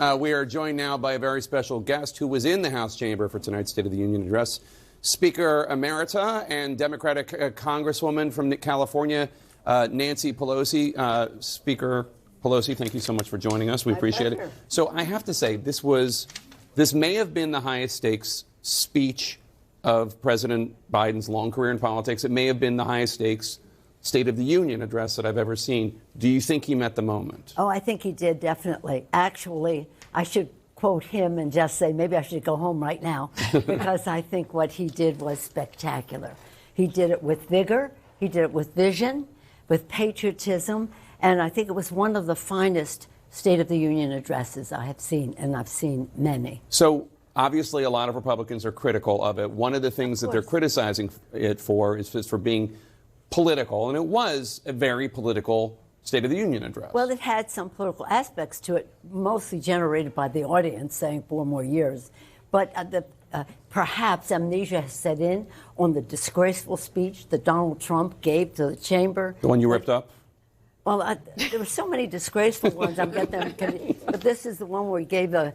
We are joined now by a very special guest who was in the House chamber for tonight's State of the Union address, Speaker Emerita and Democratic Congresswoman from California, Nancy Pelosi. Speaker Pelosi, thank you so much for joining us. We appreciate it. So I have to say, this may have been the highest stakes speech of President Biden's long career in politics. It may have been the highest stakes State of the Union address that I've ever seen. Do you think he met the moment? Oh, I think he did, definitely. Actually, I should quote him and just say maybe I should go home right now because I think what he did was spectacular. He did it with vigor, he did it with vision, with patriotism, and I think it was one of the finest State of the Union addresses I have seen, and I've seen many. So obviously a lot of Republicans are critical of it. One of the things that they're criticizing it for is for being political, and it was a very political State of the Union address. Well, it had some political aspects to it, mostly generated by the audience saying 4 more years. But perhaps amnesia has set in on the disgraceful speech that Donald Trump gave to the chamber. The one you ripped up? Well, there were so many disgraceful ones. I'll get them. But this is the one where he gave a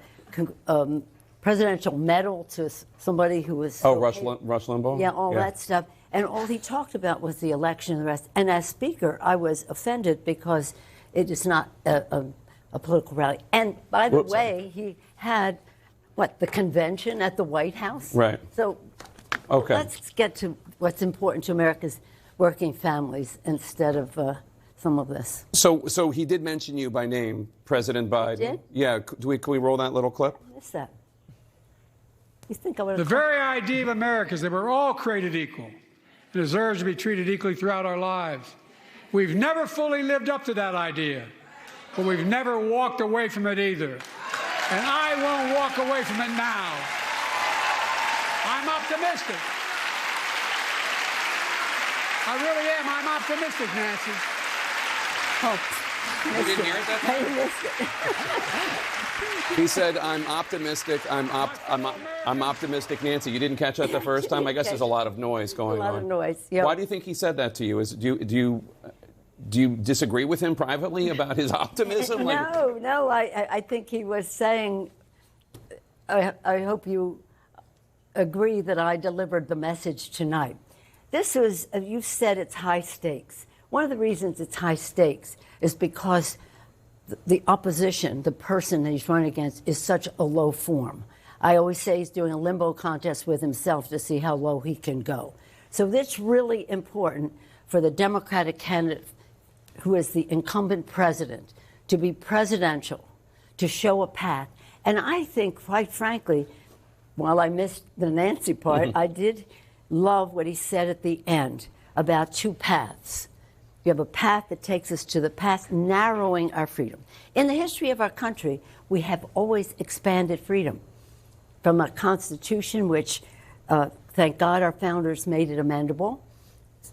presidential medal to somebody who was... Oh, Rush Limbaugh? Yeah, all that stuff. And all he talked about was the election and the rest. And as Speaker, I was offended because it is not a political rally. And by the way, he had, the convention at the White House? Right. So let's get to what's important to America's working families instead of some of this. So he did mention you by name, President Biden. He did? Yeah. Can we roll that little clip? What's that? You think I would have... The very idea of America is that we're all created equal. It deserves to be treated equally throughout our lives. We've never fully lived up to that idea, but we've never walked away from it either. And I won't walk away from it now. I'm optimistic. I really am. I'm optimistic, Nancy. You didn't hear it that time? I missed it. He said, I'm optimistic. I'm optimistic, Nancy. You didn't catch that the first time? I guess there's a lot of noise going on. A lot of noise, yeah. Why do you think he said that to you? Do you disagree with him privately about his optimism? No. I think he was saying, I hope you agree that I delivered the message tonight. This was, you said it's high stakes. One of the reasons it's high stakes is because the opposition, the person that he's running against, is such a low form. I always say he's doing a limbo contest with himself to see how low he can go. So that's really important for the Democratic candidate, who is the incumbent president, to be presidential, to show a path. And I think, quite frankly, while I missed the Nancy part, I did love what he said at the end about 2 paths. You have a path that takes us to the past, narrowing our freedom. In the history of our country, we have always expanded freedom. From a constitution which, thank God, our founders made it amendable,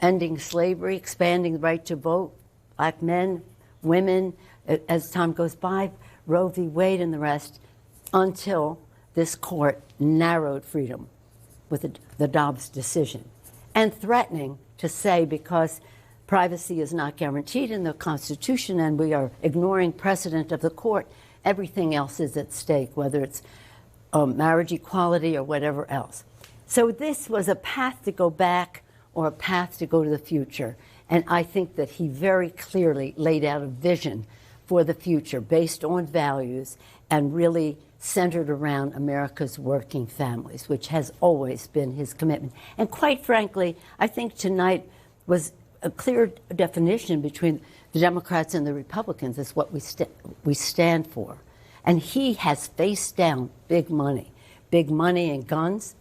ending slavery, expanding the right to vote, black men, women, as time goes by, Roe v. Wade and the rest, until this court narrowed freedom with the Dobbs decision. And threatening to say, because privacy is not guaranteed in the Constitution and we are ignoring precedent of the court, everything else is at stake, whether it's marriage equality or whatever else. So this was a path to go back or a path to go to the future. And I think that he very clearly laid out a vision for the future based on values and really centered around America's working families, which has always been his commitment. And quite frankly, I think tonight was a clear definition between the Democrats and the Republicans as what we stand for. And he has faced down big money in guns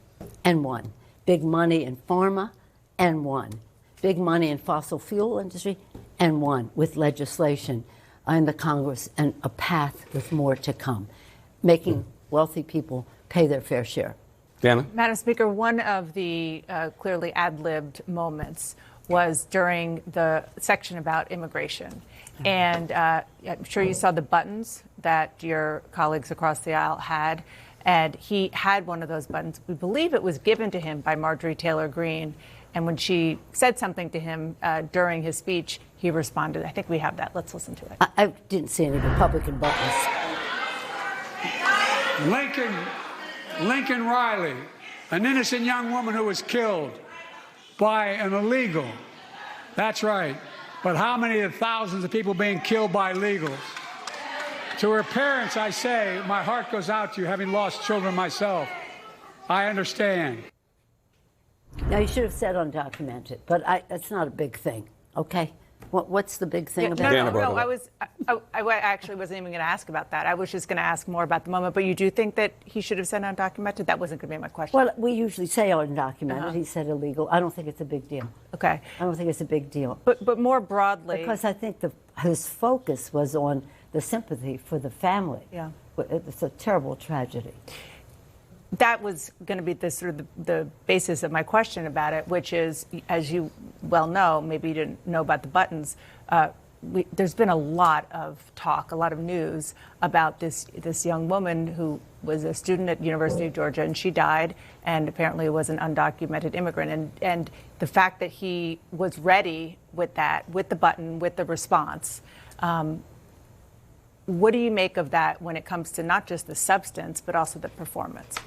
and won, big money in pharma and won, big money in fossil fuel industry and won with legislation in the Congress and a path with more to come, making wealthy people pay their fair share. Dana? Madam Speaker, one of the clearly ad-libbed moments was during the section about immigration. And I'm sure you saw the buttons that your colleagues across the aisle had. And he had one of those buttons. We believe it was given to him by Marjorie Taylor Greene. And when she said something to him during his speech, he responded. I think we have that. Let's listen to it. I didn't see any Republican buttons. Lincoln Riley, an innocent young woman who was killed by an illegal. That's right. But how many of the thousands of people being killed by illegals? To her parents, I say, my heart goes out to you, having lost children myself. I understand. Now, you should have said undocumented, but that's not a big thing, okay? What's the big thing about Dana that? brought it up. I actually wasn't even going to ask about that. I was just going to ask more about the moment. But you do think that he should have said undocumented? That wasn't going to be my question. Well, we usually say undocumented. He said illegal. I don't think it's a big deal. Okay. I don't think it's a big deal. But more broadly, because I think his focus was on the sympathy for the family. Yeah. It's a terrible tragedy. that was going to be the basis of my question about it, which is, as you well know, maybe you didn't know about the buttons. There's been a lot of talk, a lot of news about this young woman who was a student at University of Georgia, and she died, and apparently was an undocumented immigrant. And the fact that he was ready with that, with the button, with the response. What do you make of that when it comes to not just the substance, but also the performance?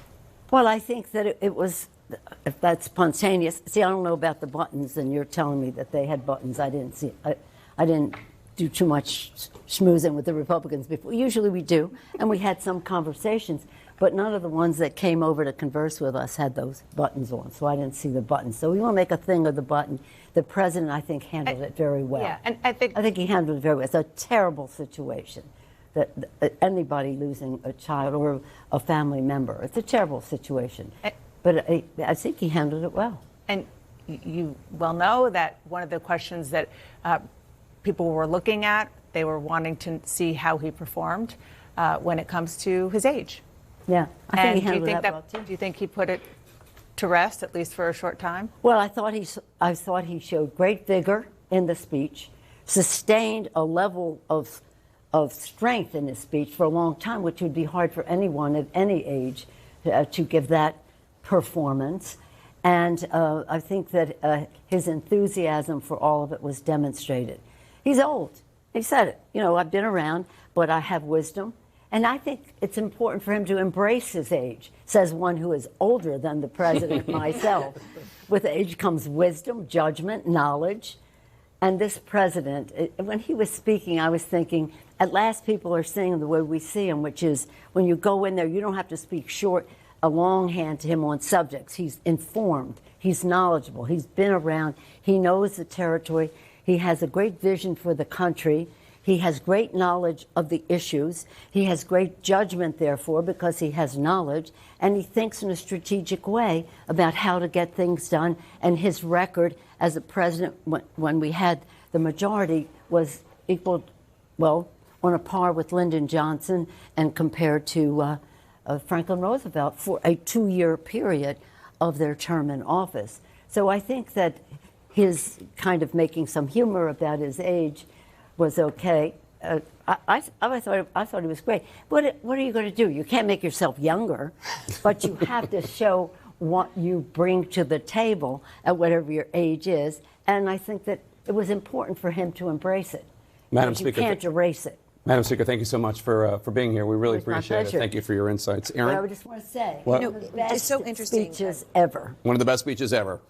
Well, I think that it was, if that's spontaneous. See, I don't know about the buttons, and you're telling me that they had buttons. I didn't see. I didn't do too much schmoozing with the Republicans before. Usually we do, and we had some conversations, but none of the ones that came over to converse with us had those buttons on, so I didn't see the buttons. So we want to make a thing of the button. The president, I think, handled it very well. Yeah, and I think he handled it very well. It's a terrible situation. That anybody losing a child or a family member. It's a terrible situation. But I think he handled it well. And you well know that one of the questions that people were looking at, they were wanting to see how he performed when it comes to his age. Yeah, I think he handled that well, too. Do you think he put it to rest, at least for a short time? Well, I thought he showed great vigor in the speech, sustained a level of strength in his speech for a long time, which would be hard for anyone at any age to give that performance. And I think that his enthusiasm for all of it was demonstrated. He's old. He said it. You know, I've been around, but I have wisdom. And I think it's important for him to embrace his age, says one who is older than the president myself. With age comes wisdom, judgment, knowledge. And this president, when he was speaking, I was thinking, at last people are seeing the way we see him, which is when you go in there, you don't have to speak short, a longhand to him on subjects. He's informed. He's knowledgeable. He's been around. He knows the territory. He has a great vision for the country. He has great knowledge of the issues. He has great judgment, therefore, because he has knowledge. And he thinks in a strategic way about how to get things done. And his record as a president, when we had the majority, was equal, well, on a par with Lyndon Johnson and compared to Franklin Roosevelt for a 2-year period of their term in office. So I think that his kind of making some humor about his age was okay. I thought he was great. What are you going to do? You can't make yourself younger, but you have to show what you bring to the table at whatever your age is. And I think that it was important for him to embrace it. Madam Speaker, you can't erase it. Madam Speaker, thank you so much for being here. We really appreciate it. Thank you for your insights. Aaron? But I just want to say, what? one of the best it's so interesting. speeches ever. One of the best speeches ever.